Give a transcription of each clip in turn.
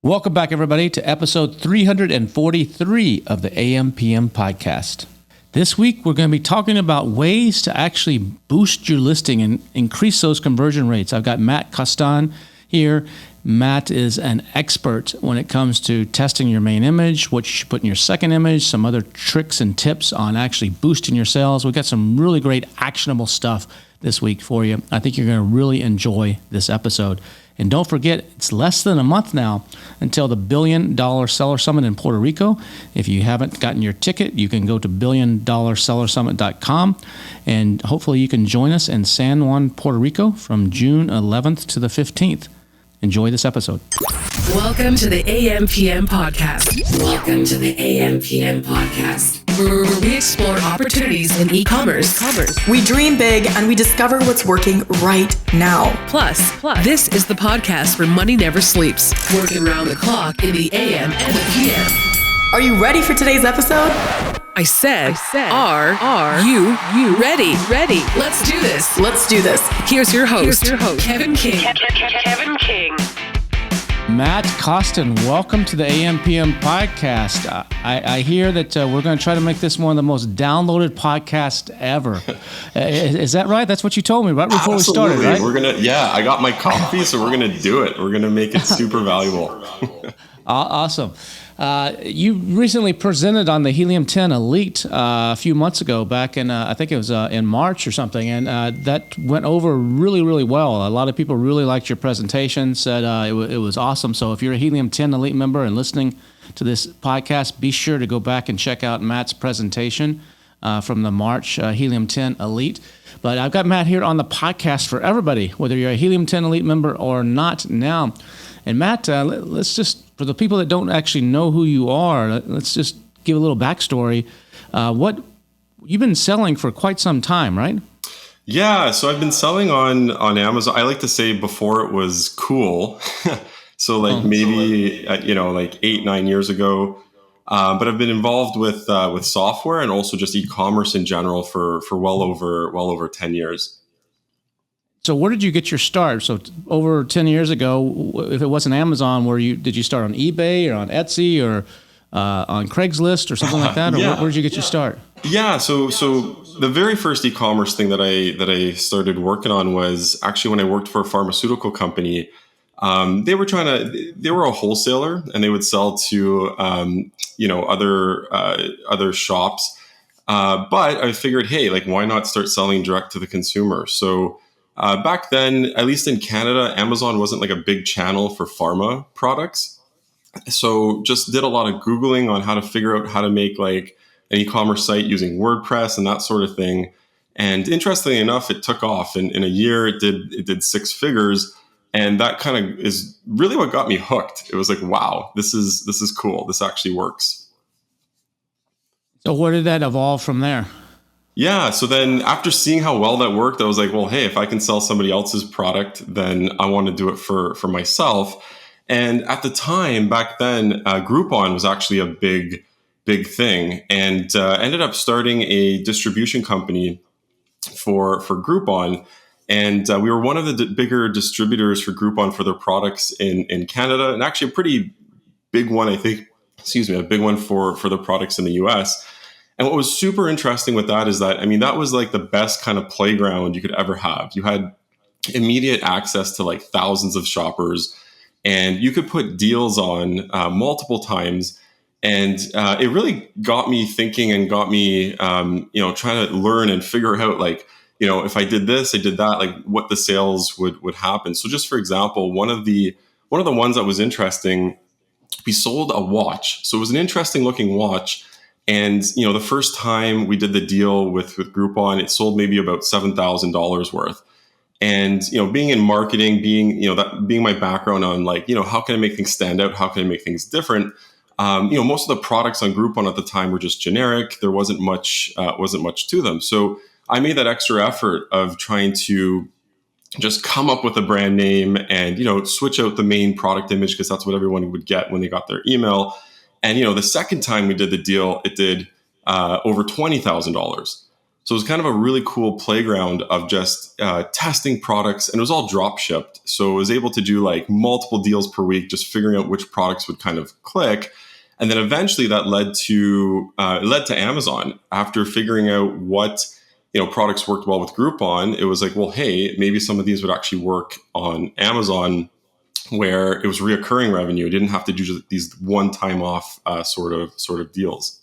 Welcome back, everybody, to episode 343 of the AM/PM podcast. This week, we're going to be talking about ways to actually boost your listing and increase those conversion rates. I've got Matt Kostan here. Matt is an expert when it comes to testing your main image, what you should put in your second image, some other tricks and tips on actually boosting your sales. We've got some really great actionable stuff this week for you. I think you're going to really enjoy this episode. And don't forget, it's less than a month now until the $1 Billion Seller Summit in Puerto Rico. If you haven't gotten your ticket, you can go to billiondollarsellersummit.com, and hopefully you can join us in San Juan, Puerto Rico from June 11th to the 15th. Enjoy this episode. Welcome to the AM/PM podcast. Welcome to the AM/PM podcast, where we explore opportunities in e-commerce. We dream big and we discover what's working right now. Plus, this is the podcast where money never sleeps, working around the clock in the AM and the PM. Are you ready for today's episode? I said, are you ready? Let's do this. Here's your host, Kevin King. Matt Kostan, welcome to the AM/PM podcast. I hear that we're going to try to make this one of the most downloaded podcasts ever. Is that right? That's what you told me right before Absolutely. we started, right? We're gonna, I got my coffee, so we're gonna do it. We're gonna make it super valuable. Awesome. You recently presented on the Helium 10 Elite a few months ago, back in, I think it was in March or something, and that went over really, really well. A lot of people really liked your presentation, said it was awesome. So if you're a Helium 10 Elite member and listening to this podcast, be sure to go back and check out Matt's presentation from the March Helium 10 Elite. But I've got Matt here on the podcast for everybody, whether you're a Helium 10 Elite member or not now. And Matt, let's just, for the people that don't actually know who you are, let's just give a little backstory. What you've been selling for quite some time, right? Yeah, so I've been selling on Amazon. I like to say before it was cool. So like maybe 8-9 years ago. But I've been involved with software and also just e-commerce in general for well over 10 years. So where did you get your start? So over 10 years ago, if it wasn't Amazon, did you start on eBay or on Etsy or on Craigslist or something like that? Or where did you get your start? Yeah, so the very first e-commerce thing that I started working on was actually when I worked for a pharmaceutical company. They were a wholesaler and they would sell to other shops. But I figured, hey, like why not start selling direct to the consumer? So back then, at least in Canada, Amazon wasn't like a big channel for pharma products. So just did a lot of Googling on how to figure out how to make like an e-commerce site using WordPress and that sort of thing. And interestingly enough, it took off. In a year, it did 6 figures. And that kind of is really what got me hooked. It was like, wow, this is cool. This actually works. So where did that evolve from there? Yeah. So then after seeing how well that worked, I was like, well, hey, if I can sell somebody else's product, then I want to do it for myself. And at the time back then, Groupon was actually a big thing, and ended up starting a distribution company for Groupon. And we were one of the bigger distributors for Groupon for their products in Canada, and actually a pretty big one, a big one for the products in the US. And what was super interesting with that is that, I mean, that was like the best kind of playground you could ever have. You had immediate access to like thousands of shoppers, and you could put deals on multiple times. And it really got me thinking and got me, trying to learn and figure out like, if I did this, I did that, like what the sales would happen. So just for example, one of the ones that was interesting, we sold a watch. So it was an interesting looking watch. And, the first time we did the deal with Groupon, it sold maybe about $7,000 worth. And, being in marketing, being my background on like, how can I make things stand out? How can I make things different? Most of the products on Groupon at the time were just generic. There wasn't much to them. So I made that extra effort of trying to just come up with a brand name and, switch out the main product image because that's what everyone would get when they got their email. And, the second time we did the deal, it did over $20,000. So it was kind of a really cool playground of just testing products, and it was all drop shipped. So I was able to do like multiple deals per week, just figuring out which products would kind of click. And then eventually that led to Amazon. After figuring out what products worked well with Groupon, it was like, well, hey, maybe some of these would actually work on Amazon, where it was reoccurring revenue. It didn't have to do these one-time off sort of deals.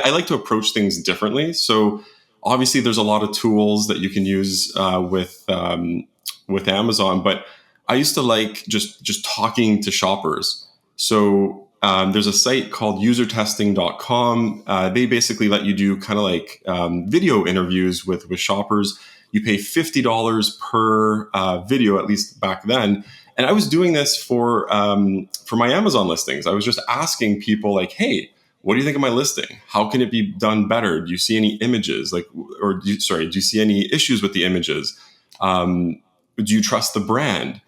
I like to approach things differently. So obviously, there's a lot of tools that you can use with Amazon, but I used to like just talking to shoppers. So there's a site called usertesting.com. They basically let you do kind of like video interviews with shoppers. You pay $50 per video, at least back then. And I was doing this for my Amazon listings. I was just asking people like, hey, what do you think of my listing? How can it be done better? Do you see any images? Do you see any issues with the images? Do you trust the brand?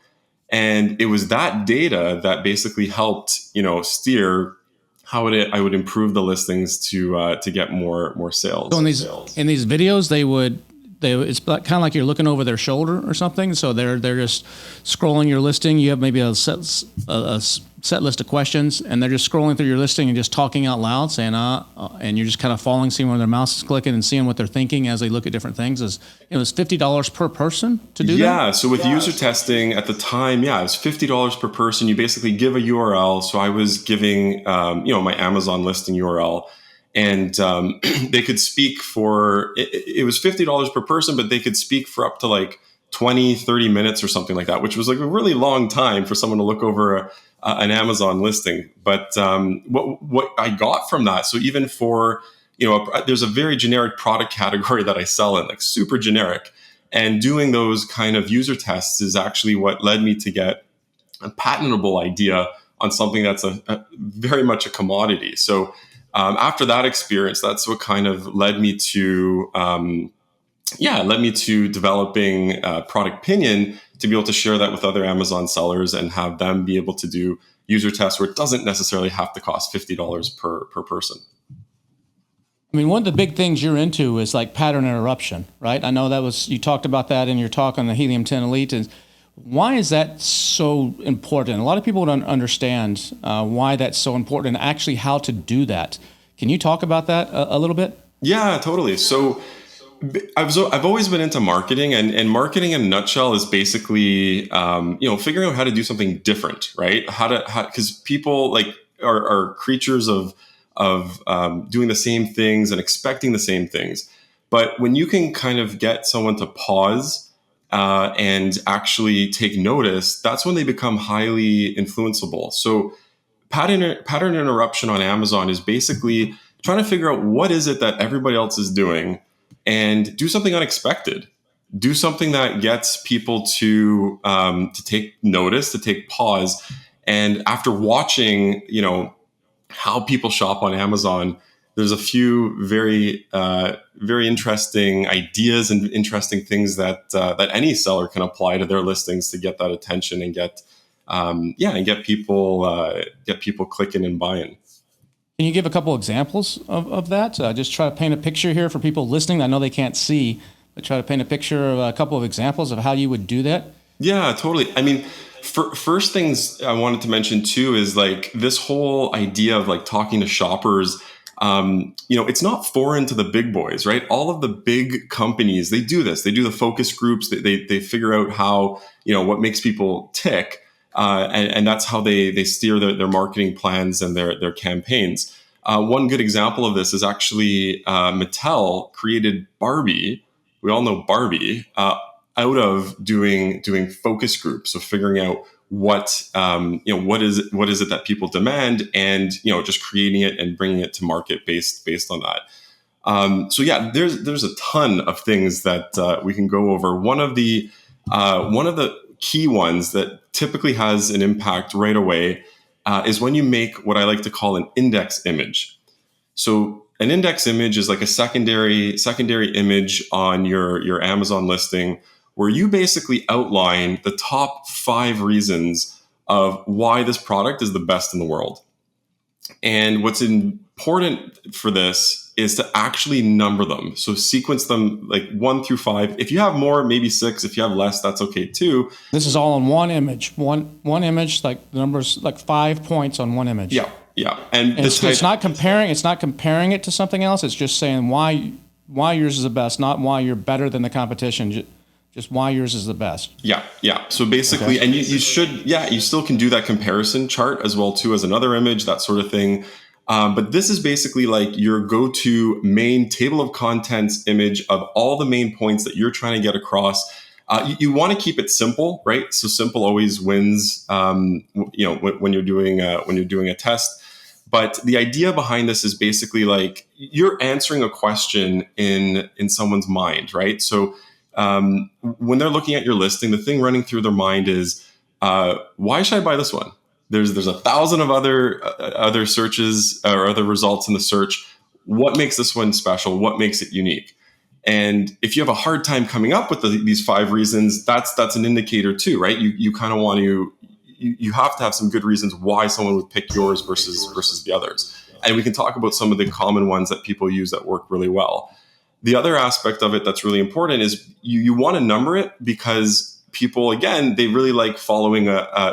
And it was that data that basically helped, steer how I would improve the listings to get more sales. So in these videos, it's kind of like you're looking over their shoulder or something. So they're just scrolling your listing. You have maybe a set list of questions, and they're just scrolling through your listing and just talking out loud, saying and you're just kind of following, seeing where their mouse is clicking and seeing what they're thinking as they look at different things. It was $50 per person to do that? Yeah, so with user testing at the time, it was $50 per person. You basically give a URL. So I was giving my Amazon listing URL, and they could speak for, it was $50 per person, but they could speak for up to like 20, 30 minutes or something like that, which was like a really long time for someone to look over an Amazon listing. But what I got from that, so even for, there's a very generic product category that I sell in, like super generic. And doing those kind of user tests is actually what led me to get a patentable idea on something that's a very much a commodity. So after that experience, that's what kind of led me to developing Productpinion, to be able to share that with other Amazon sellers and have them be able to do user tests where it doesn't necessarily have to cost $50 per person. I mean, one of the big things you're into is like pattern interruption, right? I know you talked about that in your talk on the Helium 10 Elite. And why is that so important? A lot of people don't understand why that's so important and actually how to do that. Can you talk about that a little bit? Yeah, totally. So I've always been into marketing, and marketing in a nutshell is basically, figuring out how to do something different, right? Because people are creatures of doing the same things and expecting the same things. But when you can kind of get someone to pause and actually take notice, that's when they become highly influenceable. So pattern interruption on Amazon is basically trying to figure out what is it that everybody else is doing, and do something unexpected. Do something that gets people to take notice, to take pause. And after watching, how people shop on Amazon, there's a few very interesting ideas and interesting things that any seller can apply to their listings to get that attention and get people clicking and buying. Can you give a couple examples of that? Just try to paint a picture here for people listening. I know they can't see, but try to paint a picture of a couple of examples of how you would do that. Yeah, totally. I mean, first things I wanted to mention too is like this whole idea of like talking to shoppers. It's not foreign to the big boys, right? All of the big companies, they do this. They do the focus groups. They figure out how, what makes people tick. And that's how they steer their marketing plans and their campaigns. One good example of this is actually Mattel created Barbie. We all know Barbie out of doing focus groups, so figuring out what is it that people demand, and just creating it and bringing it to market based on that. There's a ton of things that we can go over. One of the key ones that typically has an impact right away is when you make what I like to call an index image. So an index image is like a secondary image on your Amazon listing, where you basically outline the top 5 reasons of why this product is the best in the world. And what's important for this is to actually number them. So sequence them like 1 through 5. If you have more, maybe 6. If you have less, that's okay too. This is all on one image. One image, like the numbers, like 5 points on one image. Yeah, yeah. And it's not comparing. It's not comparing it to something else. It's just saying why yours is the best, not why you're better than the competition. Just why yours is the best. Yeah, yeah. So basically, okay. And you should, you still can do that comparison chart as well too as another image, that sort of thing. But this is basically like your go-to main table of contents image of all the main points that you're trying to get across. You want to keep it simple, right? So simple always wins. When you're doing a test. But the idea behind this is basically like you're answering a question in someone's mind, right? So when they're looking at your listing, the thing running through their mind is, why should I buy this one? There's 1,000 of other searches or other results in the search. What makes this one special? What makes it unique? And if you have a hard time coming up with these 5 reasons, that's an indicator too, right? You kind of want to, you have to have some good reasons why someone would pick yours versus the others. And we can talk about some of the common ones that people use that work really well. The other aspect of it that's really important is you want to number it because people, again, they really like following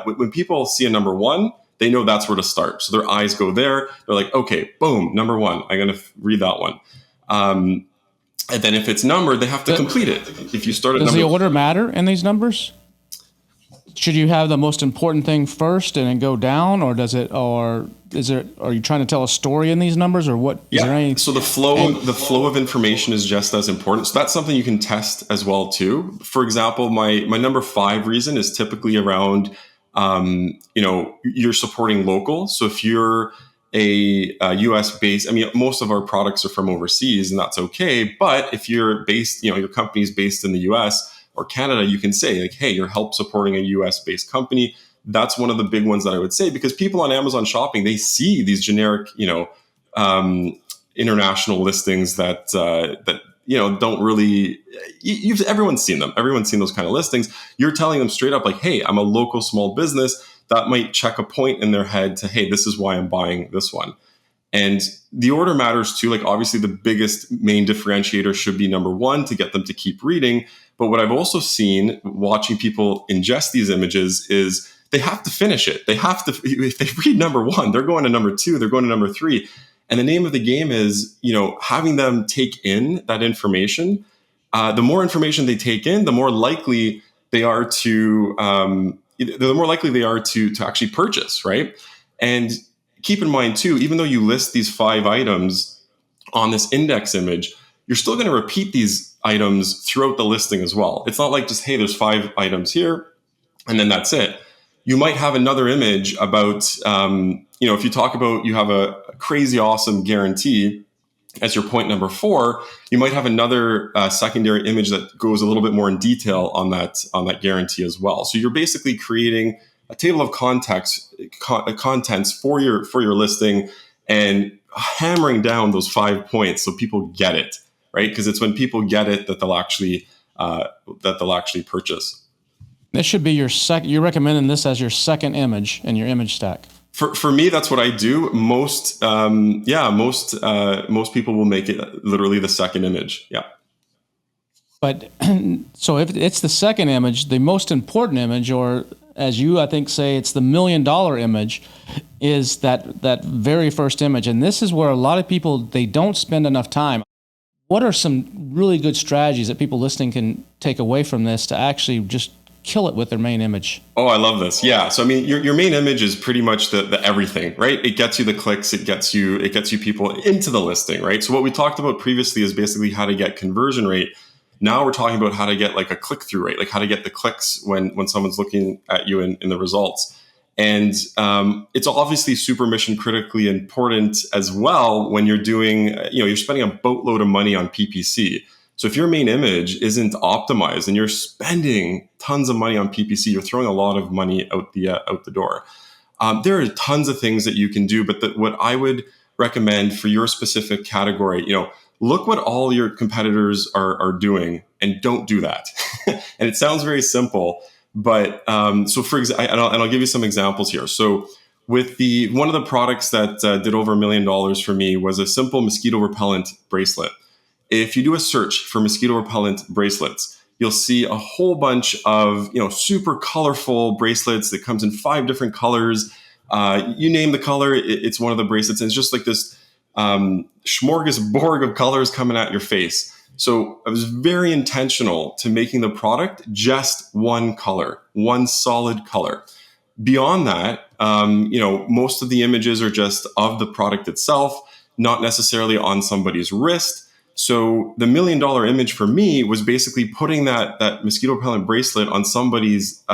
when people see a number 1, they know that's where to start. So their eyes go there. They're like, okay, boom, number 1. I'm going to read that one. And then if it's numbered, they have to complete it. If you start at does the order matter in these numbers? Should you have the most important thing first and then go down, or are you trying to tell a story in these numbers, or what? Yeah. So the flow of information is just as important. So that's something you can test as well too. For example, my number 5 reason is typically around, you're supporting local. So if you're a US based, most of our products are from overseas, and that's okay. But if you're based, your company's based in the US or Canada, you can say like, hey, you're help supporting a US based company. That's one of the big ones that I would say, because people on Amazon shopping, they see these generic, international listings that don't really, everyone's seen them. Everyone's seen those kind of listings. You're telling them straight up like, hey, I'm a local small business. That might check a point in their head to, hey, this is why I'm buying this one. And the order matters too. Like obviously the biggest main differentiator should be number 1 to get them to keep reading. But what I've also seen watching people ingest these images is they have to finish it. They have to, if they read number 1, they're going to number 2, they're going to number 3. And the name of the game is, having them take in that information. The more information they take in, the more likely they are to, actually purchase, right? And keep in mind too, even though you list these 5 items on this index image, you're still going to repeat these items throughout the listing as well. It's not like just, hey, there's 5 items here, and then that's it. You might have another image about, if you talk about, you have a crazy awesome guarantee as your point number 4, you might have another secondary image that goes a little bit more in detail on that guarantee as well. So you're basically creating a table of contents for your listing and hammering down those 5 points so people get it, right? Because it's when people get it that they'll actually purchase. This should be your second. You're recommending this as your second image in your image stack. For me, that's what I do. Most people will make it literally the second image. Yeah. But so if it's the second image, the most important image, or as you, I think, say, it's the $1 million image, is that very first image. And this is where a lot of people, they don't spend enough time. What are some really good strategies that people listening can take away from this to actually just kill it with their main image? Oh, I love this. Yeah. So, your main image is pretty much the everything, right? It gets you the clicks. It gets you people into the listing, right? So what we talked about previously is basically how to get conversion rate. Now we're talking about how to get like a click-through rate, like how to get the clicks when someone's looking at you in the results. And it's obviously super mission critically important as well when you're doing, you're spending a boatload of money on PPC. So if your main image isn't optimized and you're spending tons of money on PPC, you're throwing a lot of money out the door. There are tons of things that you can do, but what I would recommend for your specific category, look what all your competitors are doing and don't do that. And it sounds very simple, but so for example, and I'll give you some examples here. So with one of the products that did over $1 million for me was a simple mosquito repellent bracelet. If you do a search for mosquito repellent bracelets, you'll see a whole bunch of super colorful bracelets that comes in 5 different colors. You name the color, it's one of the bracelets, and it's just like this smorgasbord of colors coming at your face. So I was very intentional to making the product just one color, one solid color. Beyond that, most of the images are just of the product itself, not necessarily on somebody's wrist. So the $1 million image for me was basically putting that mosquito repellent bracelet on somebody's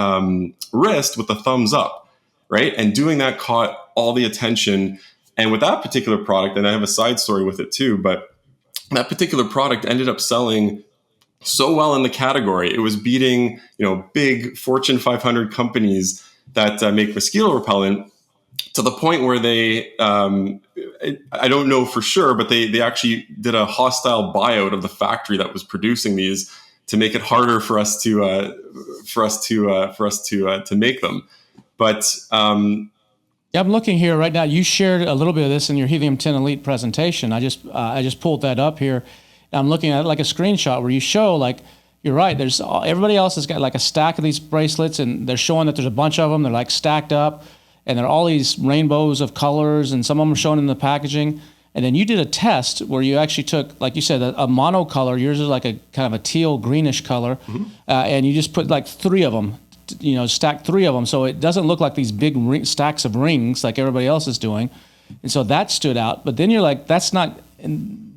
wrist with a thumbs up, right? And doing that caught all the attention. And with that particular product, and I have a side story with it too, but that particular product ended up selling so well in the category. It was beating, big Fortune 500 companies that make mosquito repellent, to the point where they, I don't know for sure, but they actually did a hostile buyout of the factory that was producing these to make it harder for us to make them. But yeah, I'm looking here right now. You shared a little bit of this in your Helium 10 Elite presentation. I just pulled that up here. I'm looking at it like a screenshot where you show, like, you're right. Everybody else has got like a stack of these bracelets, and they're showing that there's a bunch of them. They're like stacked up, and they're all these rainbows of colors, and some of them are shown in the packaging. And then you did a test where you actually took, like you said, a monocolor. Yours is like a kind of a teal greenish color, and you just put like 3 of them. Stack 3 of them, so it doesn't look like these big stacks of rings like everybody else is doing. And so that stood out. But then you're like, that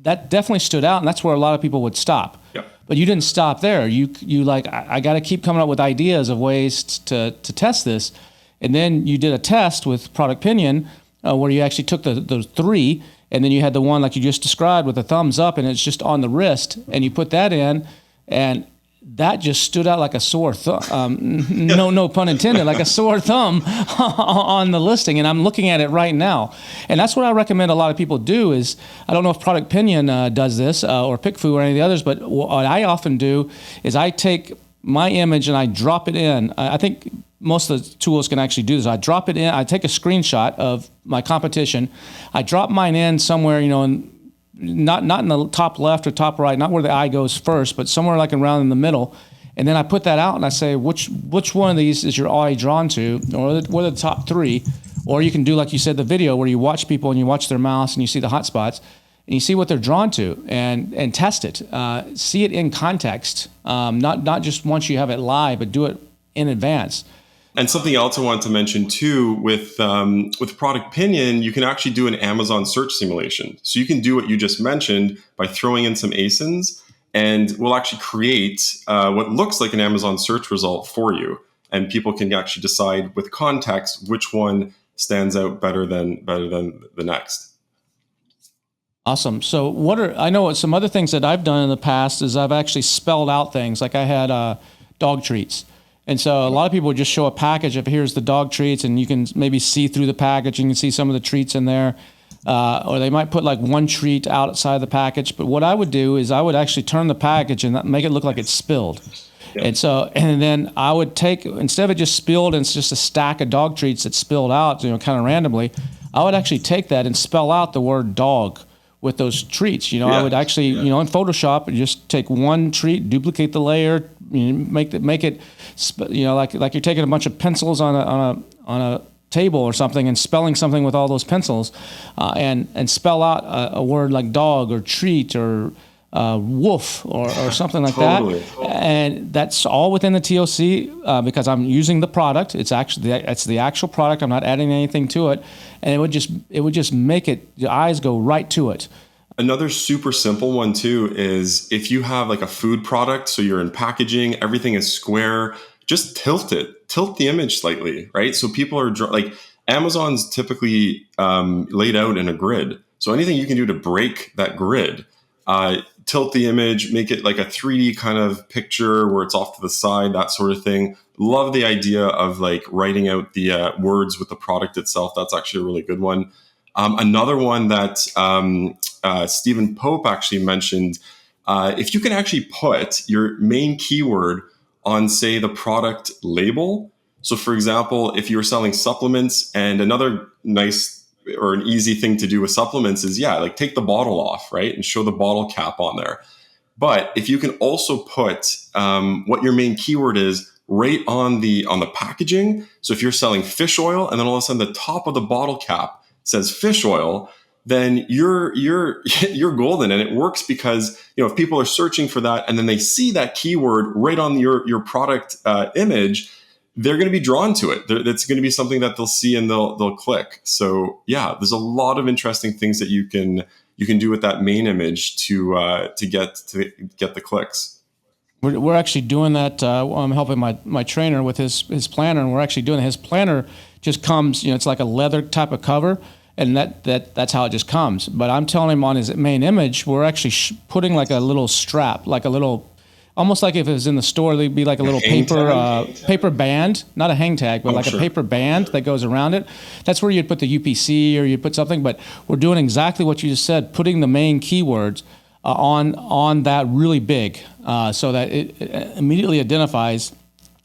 definitely stood out, and that's where a lot of people would stop. Yep. But you didn't stop there. You like, I got to keep coming up with ideas of ways to test this. And then you did a test with Productpinion where you actually took those 3, and then you had the one like you just described with the thumbs up, and it's just on the wrist, and you put that in, and that just stood out like a sore thumb. No pun intended, like a sore thumb on the listing. And I'm looking at it right now. And that's what I recommend a lot of people do is, I don't know if Productpinion does this or PickFu or any of the others, but what I often do is I take my image and I drop it in. I think most of the tools can actually do this. I drop it in, I take a screenshot of my competition. I drop mine in somewhere, not in the top left or top right, not where the eye goes first, but somewhere like around in the middle. And then I put that out and I say, which one of these is your eye drawn to, or what are the top 3? Or you can do, like you said, the video where you watch people and you watch their mouse and you see the hot spots and you see what they're drawn to and test it. See it in context, not just once you have it live, but do it in advance. And something else I want to mention too, with Productpinion, you can actually do an Amazon search simulation. So you can do what you just mentioned by throwing in some ASINs, and we'll actually create what looks like an Amazon search result for you. And people can actually decide with context which one stands out better than the next. Awesome. So I know some other things that I've done in the past is I've actually spelled out things. Like I had dog treats. And so a lot of people would just show a package of, here's the dog treats, and you can maybe see through the package. You can see some of the treats in there. Or they might put like one treat outside the package. But what I would do is I would actually turn the package and make it look like it's spilled. Yep. And then I would take, instead of it just spilled and it's just a stack of dog treats that spilled out, kind of randomly, I would actually take that and spell out the word dog with those treats. I would actually, in Photoshop, just take one treat, duplicate the layer, make it, like you're taking a bunch of pencils on a table or something and spelling something with all those pencils, and spell out a word like dog or treat or woof or something like totally. That. And that's all within the TOC because I'm using the product. It's the actual product. I'm not adding anything to it, and it would just make your eyes go right to it. Another super simple one too is if you have like a food product, so you're in packaging, everything is square, just tilt the image slightly, right? So people are like, Amazon's typically laid out in a grid. So anything you can do to break that grid, tilt the image, make it like a 3D kind of picture where it's off to the side, that sort of thing. Love the idea of like writing out the words with the product itself. That's actually a really good one. Another one that Stephen Pope actually mentioned, if you can actually put your main keyword on, say, the product label. So for example, if you're selling supplements, and another nice or an easy thing to do with supplements is, like take the bottle off, right? And show the bottle cap on there. But if you can also put what your main keyword is right on the packaging. So if you're selling fish oil and then all of a sudden the top of the bottle cap says fish oil, then you're golden. And it works because, if people are searching for that and then they see that keyword right on your product image, they're going to be drawn to it. That's going to be something that they'll see and they'll click. So there's a lot of interesting things that you can do with that main image to get the clicks. We're actually doing that. I'm helping my trainer with his planner, and we're actually doing his planner. Just comes, it's like a leather type of cover, and that's how it just comes. But I'm telling him on his main image, we're actually putting like a little strap, like a little, almost like if it was in the store, there'd be like a little paper band, not a hang tag, but a paper band that goes around it. That's where you'd put the UPC or you'd put something. But we're doing exactly what you just said, putting the main keywords on that really big, so that it immediately identifies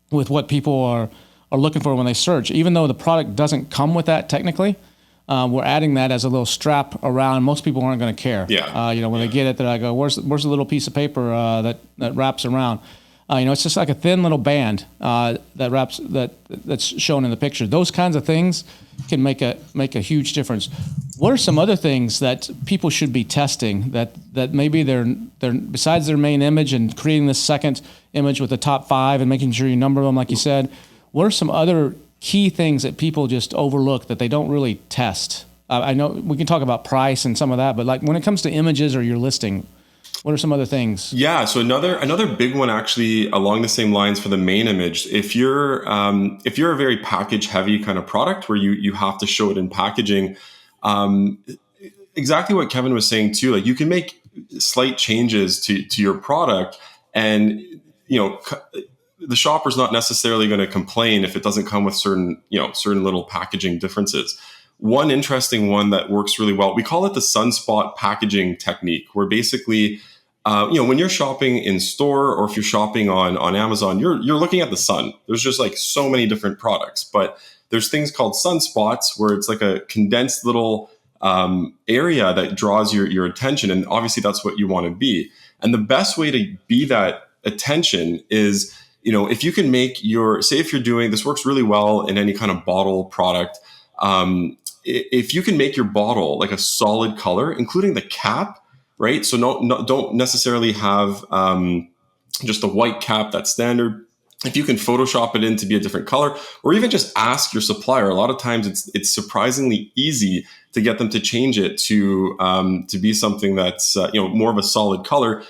with what people are looking for when they search. Even though the product doesn't come with that technically, we're adding that as a little strap around. Most people aren't going to care. When they get it, they're like, "Where's the little piece of paper that wraps around?" It's just like a thin little band that's shown in the picture. Those kinds of things can make a huge difference. What are some other things that people should be testing that maybe they're besides their main image and creating this second image with the top 5 and making sure you number them like you said? What are some other key things that people just overlook that they don't really test? I know we can talk about price and some of that, but like when it comes to images or your listing, what are some other things? Yeah, so another big one actually along the same lines for the main image. If you're a very package heavy kind of product where you have to show it in packaging, exactly what Kevin was saying too. Like you can make slight changes to your product, and the shopper's not necessarily going to complain if it doesn't come with certain little packaging differences. One interesting one that works really well, we call it the sunspot packaging technique, where basically, when you're shopping in store or if you're shopping on Amazon, you're looking at the sun. There's just like so many different products, but there's things called sunspots where it's like a condensed little area that draws your attention. And obviously that's what you want to be. And the best way to be that attention is, if you can make if you're doing, this works really well in any kind of bottle product. If you can make your bottle like a solid color, including the cap, right? So don't necessarily have just a white cap that's standard. If you can Photoshop it in to be a different color, or even just ask your supplier, a lot of times it's surprisingly easy to get them to change it to be something that's more of a solid color.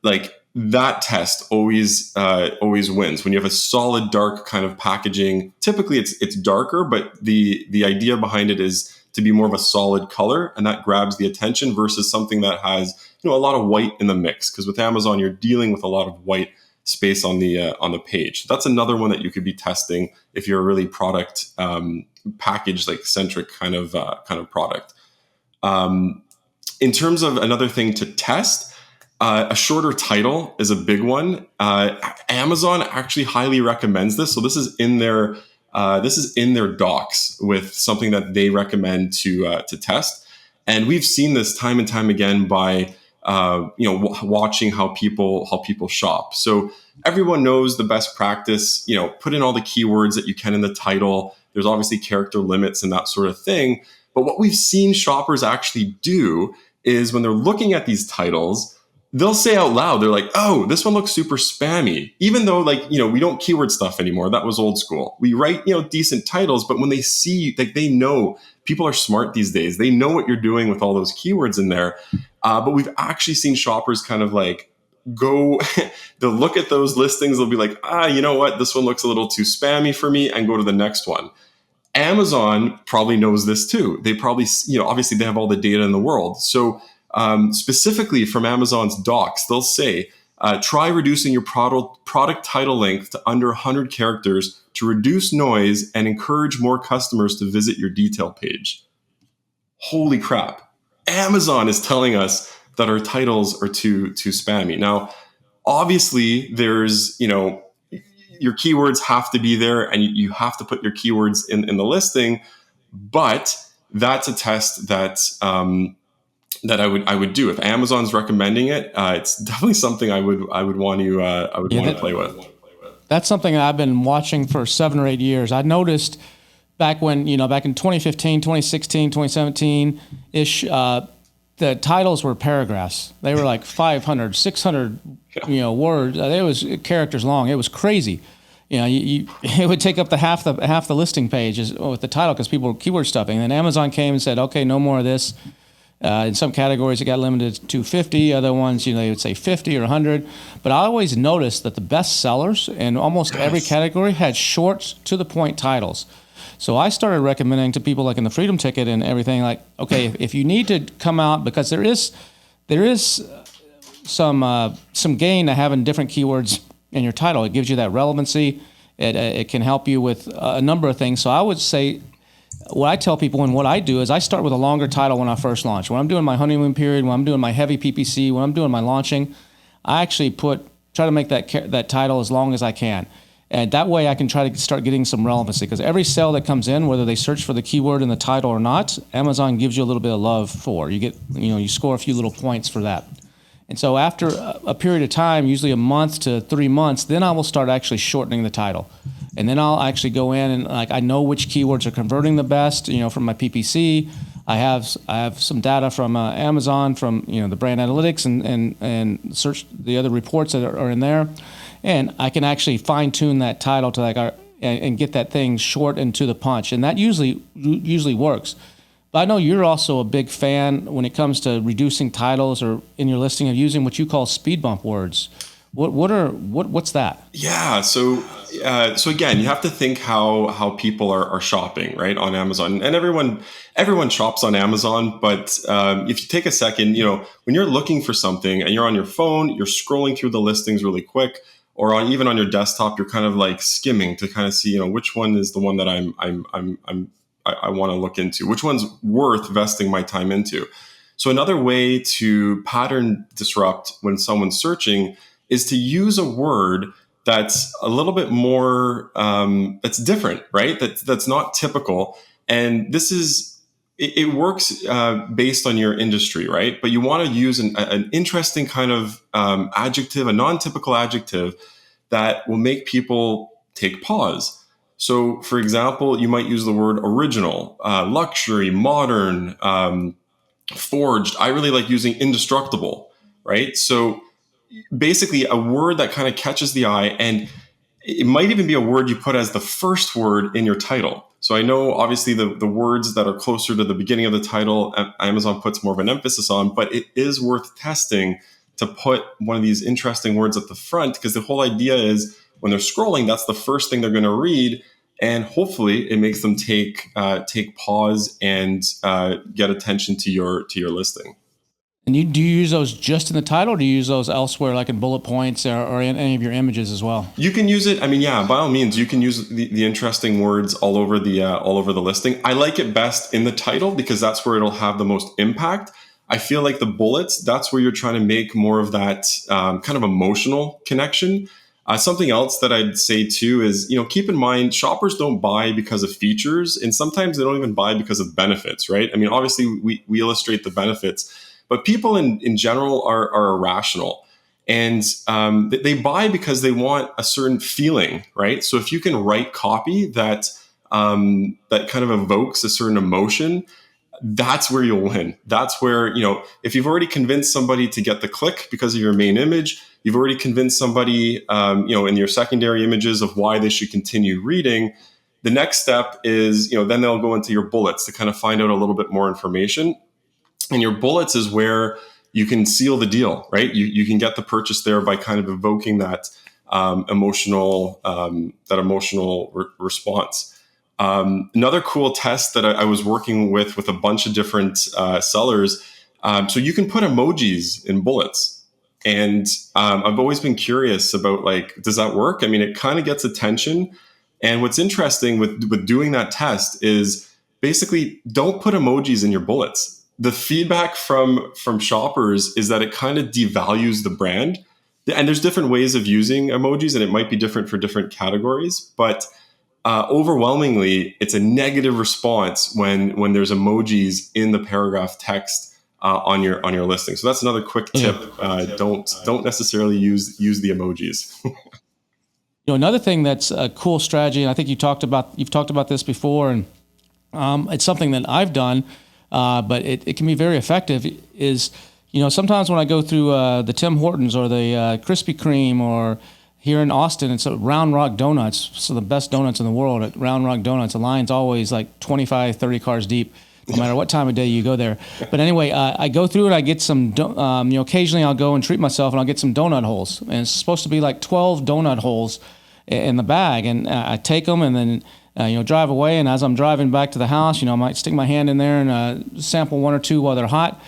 Like that test always wins. When you have a solid dark kind of packaging, typically it's darker, but the idea behind it is to be more of a solid color, and that grabs the attention versus something that has a lot of white in the mix. Because with Amazon, you're dealing with a lot of white space on the page. So that's another one that you could be testing if you're a really product package like centric kind of product. In terms of another thing to test, a shorter title is a big one. Amazon actually highly recommends this. So this is in their docs with something that they recommend to test. And we've seen this time and time again by watching how people shop. So everyone knows the best practice. Put in all the keywords that you can in the title. There's obviously character limits and that sort of thing. But what we've seen shoppers actually do is when they're looking at these titles, they'll say out loud, they're like, "Oh, this one looks super spammy." Even though we don't keyword stuff anymore. That was old school. We write, decent titles, but when they see, they know people are smart these days. They know what you're doing with all those keywords in there. But we've actually seen shoppers kind of like go, they'll look at those listings. They'll be like, you know what? This one looks a little too spammy for me, and go to the next one. Amazon probably knows this too. They probably, obviously they have all the data in the world. So specifically from Amazon's docs, they'll say, try reducing your product title length to under 100 characters to reduce noise and encourage more customers to visit your detail page. Holy crap. Amazon is telling us that our titles are too spammy. Now, obviously, there's your keywords have to be there, and you have to put your keywords in the listing. But that's a test that that I would do if Amazon's recommending it. It's definitely something I would want to play with. That's something that I've been watching for 7 or 8 years. I noticed back in 2015, 2016, 2017 ish. The titles were paragraphs. They were like 500, 600, words. It was characters long. It was crazy. It would take up half the listing page with the title because people were keyword stuffing. And then Amazon came and said, okay, no more of this. In some categories, it got limited to 50. Other ones, they would say 50 or 100. But I always noticed that the best sellers in almost every category had short, to the point titles. So I started recommending to people like in the Freedom Ticket and everything, like, okay, if you need to come out, because there is some gain to having different keywords in your title. It gives you that relevancy. It can help you with a number of things. So I would say, what I tell people and what I do is I start with a longer title when I first launch. When I'm doing my honeymoon period, when I'm doing my heavy PPC, when I'm doing my launching, I actually try to make that title as long as I can. And that way I can try to start getting some relevancy, because every sale that comes in, whether they search for the keyword in the title or not, Amazon gives you a little bit of love for. You get, you score a few little points for that. And so after a period of time, usually a month to 3 months, then I will start actually shortening the title. And then I'll actually go in and I know which keywords are converting the best, from my PPC. I have some data from Amazon, from the brand analytics and search the other reports that are in there. And I can actually fine tune that title to and get that thing short and to the punch. And that usually works. But I know you're also a big fan when it comes to reducing titles or in your listing of using what you call speed bump words. What's that? Yeah. So again, you have to think how people are shopping, right, on Amazon, and everyone shops on Amazon. But if you take a second, when you're looking for something and you're on your phone, you're scrolling through the listings really quick, or even on your desktop, you're kind of like skimming to kind of see, which one is the one that I want to look into, which one's worth investing my time into. So another way to pattern disrupt when someone's searching is to use a word that's a little bit more, that's different, right? That's not typical. And it works based on your industry, right? But you want to use an interesting kind of adjective, a non-typical adjective that will make people take pause. So, for example, you might use the word original, luxury, modern, forged. I really like using indestructible, right? So basically a word that kind of catches the eye, and it might even be a word you put as the first word in your title. So I know obviously the words that are closer to the beginning of the title, Amazon puts more of an emphasis on, but it is worth testing to put one of these interesting words at the front, because the whole idea is when they're scrolling, that's the first thing they're going to read. And hopefully it makes them take pause and get attention to your listing. And do you use those just in the title, or do you use those elsewhere, like in bullet points or in any of your images as well? You can use it. I mean, yeah, by all means, you can use the interesting words all over the listing. I like it best in the title because that's where it'll have the most impact. I feel like the bullets, that's where you're trying to make more of that kind of emotional connection. Something else that I'd say too is, keep in mind, shoppers don't buy because of features, and sometimes they don't even buy because of benefits, right? I mean, obviously we illustrate the benefits, but people in general are irrational, and they buy because they want a certain feeling, right? So if you can write copy that kind of evokes a certain emotion, that's where you'll win. That's where, if you've already convinced somebody to get the click because of your main image, you've already convinced somebody, in your secondary images of why they should continue reading. The next step is, then they'll go into your bullets to kind of find out a little bit more information. And your bullets is where you can seal the deal, right? You can get the purchase there by kind of evoking that emotional response. Another cool test that I was working with a bunch of different sellers. So you can put emojis in bullets. And I've always been curious about, does that work? I mean, it kind of gets attention. And what's interesting with doing that test is basically don't put emojis in your bullets. The feedback from shoppers is that it kind of devalues the brand. and there's different ways of using emojis, and it might be different for different categories, but overwhelmingly, it's a negative response when there's emojis in the paragraph text on your listing. So that's another quick tip. Don't necessarily use the emojis. Another thing that's a cool strategy, and I think you've talked about this before, and it's something that I've done, but it can be very effective. Is sometimes when I go through the Tim Hortons or the Krispy Kreme, or here in Austin, it's Round Rock Donuts. So the best donuts in the world at Round Rock Donuts. The line's always like 25, 30 cars deep, no matter what time of day you go there. But anyway, I go through and I get some, occasionally I'll go and treat myself and I'll get some donut holes. And it's supposed to be like 12 donut holes in the bag. And I take them and then, drive away. And as I'm driving back to the house, I might stick my hand in there and sample one or two while they're hot.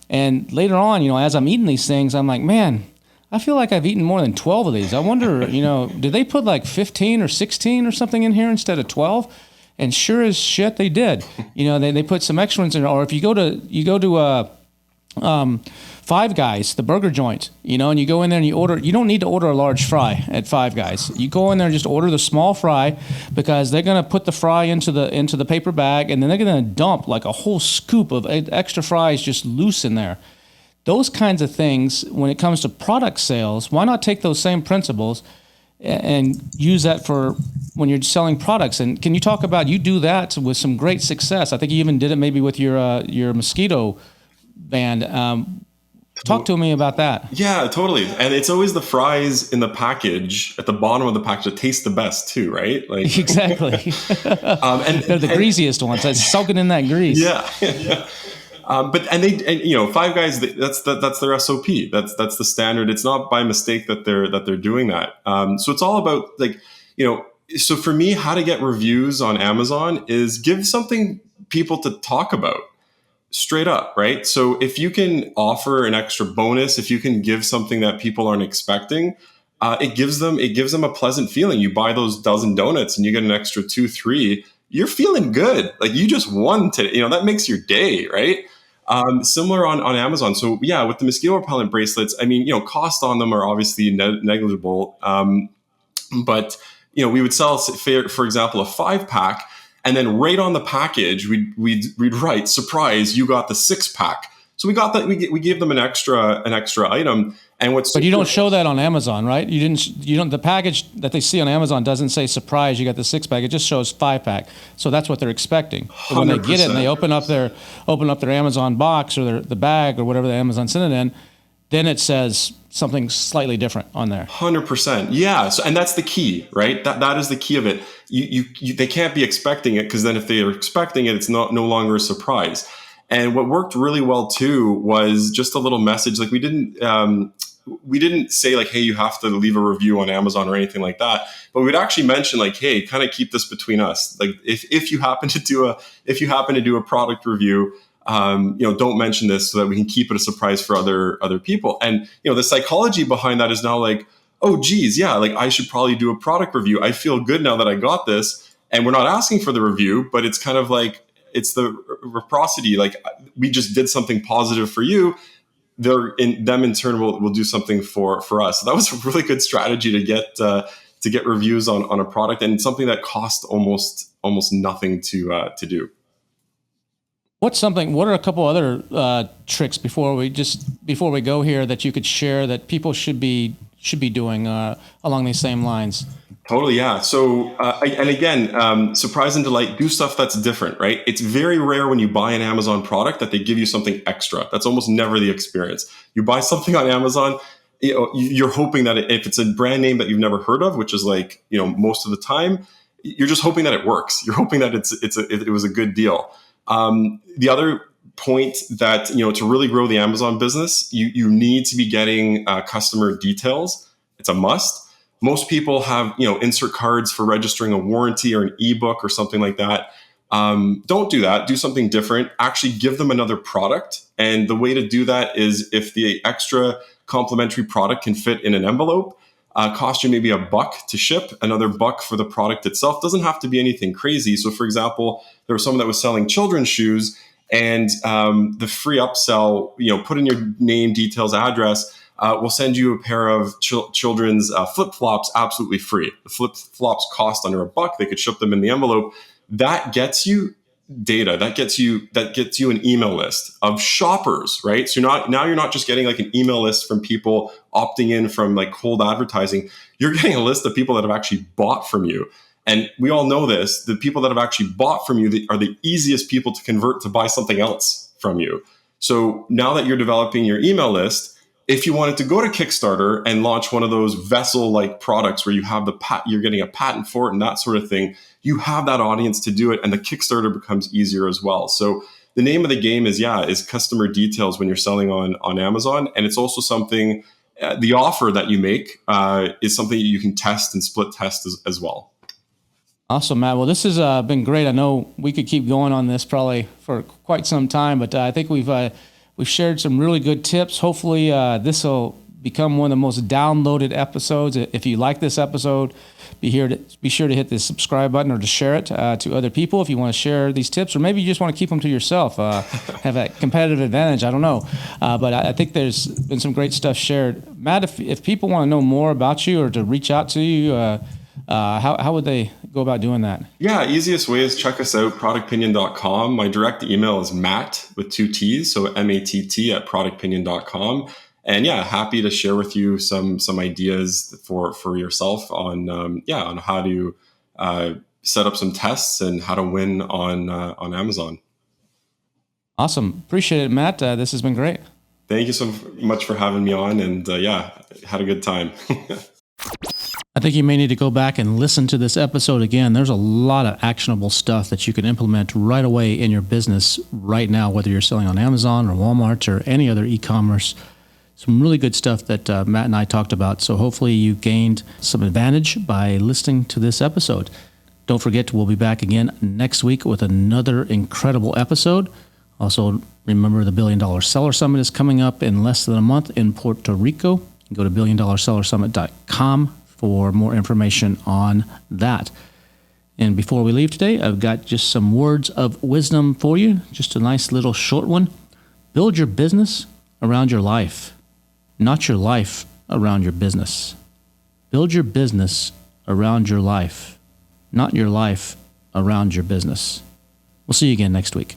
And later on, as I'm eating these things, I'm like, man, I feel like I've eaten more than 12 of these. I wonder, did they put like 15 or 16 or something in here instead of 12? And sure as shit, they did. They put some extra ones in. Or if you go to Five Guys, the burger joint, and you go in there and you order. You don't need to order a large fry at Five Guys. You go in there and just order the small fry, because they're going to put the fry into the paper bag, and then they're going to dump like a whole scoop of extra fries just loose in there. Those kinds of things, when it comes to product sales, why not take those same principles and use that for when you're selling products? And can you talk about, you do that with some great success? I think you even did it maybe with your mosquito band. Talk to me about that. Yeah, totally. And it's always the fries in the package at the bottom of the package that taste the best too, right? Like exactly. And they're the greasiest ones. That's soaking in that grease. Yeah. But Five Guys, that's their SOP. That's the standard. It's not by mistake that they're doing that. So it's all about so for me, how to get reviews on Amazon is give something people to talk about straight up, right? So if you can offer an extra bonus, if you can give something that people aren't expecting, it gives them a pleasant feeling. You buy those dozen donuts and you get an extra 2, 3. You're feeling good. Like you just won today. That makes your day, right? Similar on Amazon. So yeah, with the mosquito repellent bracelets, cost on them are obviously negligible. But we would sell, for example, a 5-pack, and then right on the package, we'd write, "Surprise, you got the 6-pack." So we got that. We gave them an extra item. And but you don't show that on Amazon, right? You don't. The package that they see on Amazon doesn't say "Surprise, you got the 6-pack." It just shows 5-pack. So that's what they're expecting. But when they get it and they open up their Amazon box or the bag or whatever the Amazon sent it in, then it says something slightly different on there. 100%. Yeah. So, and that's the key, right? That is the key of it. They can't be expecting it, because then if they are expecting it, it's no longer a surprise. And what worked really well too was just a little message. Like we didn't say like, hey, you have to leave a review on Amazon or anything like that. But we'd actually mention like, hey, kind of keep this between us. Like if you happen to do a product review, don't mention this so that we can keep it a surprise for other people. And the psychology behind that is now like, oh geez, yeah, like I should probably do a product review. I feel good now that I got this. And we're not asking for the review, but it's kind of like, it's the reciprocity. Like we just did something positive for you. Them in turn will do something for us. So that was a really good strategy to get reviews on a product, and something that cost almost nothing to do. What are a couple other tricks before we go here that you could share that people should be doing along these same lines? Totally, yeah. So, and again, surprise and delight, do stuff that's different, right? It's very rare when you buy an Amazon product that they give you something extra. That's almost never the experience. You buy something on Amazon, you're hoping that if it's a brand name that you've never heard of, which is like, most of the time, you're just hoping that it works. You're hoping that it was a good deal. The other point that, to really grow the Amazon business, you need to be getting customer details. It's a must. Most people have, insert cards for registering a warranty or an ebook or something like that. Don't do that. Do something different. Actually give them another product. And the way to do that is if the extra complimentary product can fit in an envelope, cost you maybe $1 to ship, another $1 for the product itself. Doesn't have to be anything crazy. So for example, there was someone that was selling children's shoes, and the free upsell, put in your name, details, address, we'll send you a pair of children's flip-flops absolutely free. The flip-flops cost under $1. They could ship them in the envelope. That gets you data. That gets you an email list of shoppers, right? So you're not just getting like an email list from people opting in from like cold advertising. You're getting a list of people that have actually bought from you. And we all know this, the people that have actually bought from you are the easiest people to convert to buy something else from you. So now that you're developing your email list, if you wanted to go to Kickstarter and launch one of those vessel-like products where you have you're getting a patent for it and that sort of thing, you have that audience to do it, and the Kickstarter becomes easier as well. So the name of the game is customer details when you're selling on Amazon, and it's also something. The offer that you make is something you can test and split test as well. Awesome, Matt. Well, this has been great. I know we could keep going on this probably for quite some time, but I think we've shared some really good tips. Hopefully, this will become one of the most downloaded episodes. If you like this episode, be sure to hit the subscribe button or to share it to other people if you want to share these tips, or maybe you just want to keep them to yourself, have a competitive advantage. I don't know. But I think there's been some great stuff shared. Matt, if people want to know more about you or to reach out to you, how would they go about doing that? Yeah, easiest way is check us out, productpinion.com. My direct email is Matt with 2 T's, so MATT at productpinion.com. And yeah, happy to share with you some ideas for yourself on how to set up some tests and how to win on Amazon. Awesome. Appreciate it, Matt. This has been great. Thank you so much for having me on, and had a good time. I think you may need to go back and listen to this episode again. There's a lot of actionable stuff that you can implement right away in your business right now, whether you're selling on Amazon or Walmart or any other e-commerce. Some really good stuff that Matt and I talked about. So hopefully you gained some advantage by listening to this episode. Don't forget, we'll be back again next week with another incredible episode. Also, remember the $1 Billion Seller Summit is coming up in less than a month in Puerto Rico. You can go to BillionDollarSellerSummit.com for more information on that. And before we leave today, I've got just some words of wisdom for you. Just a nice little short one. Build your business around your life, not your life around your business. Build your business around your life, not your life around your business. We'll see you again next week.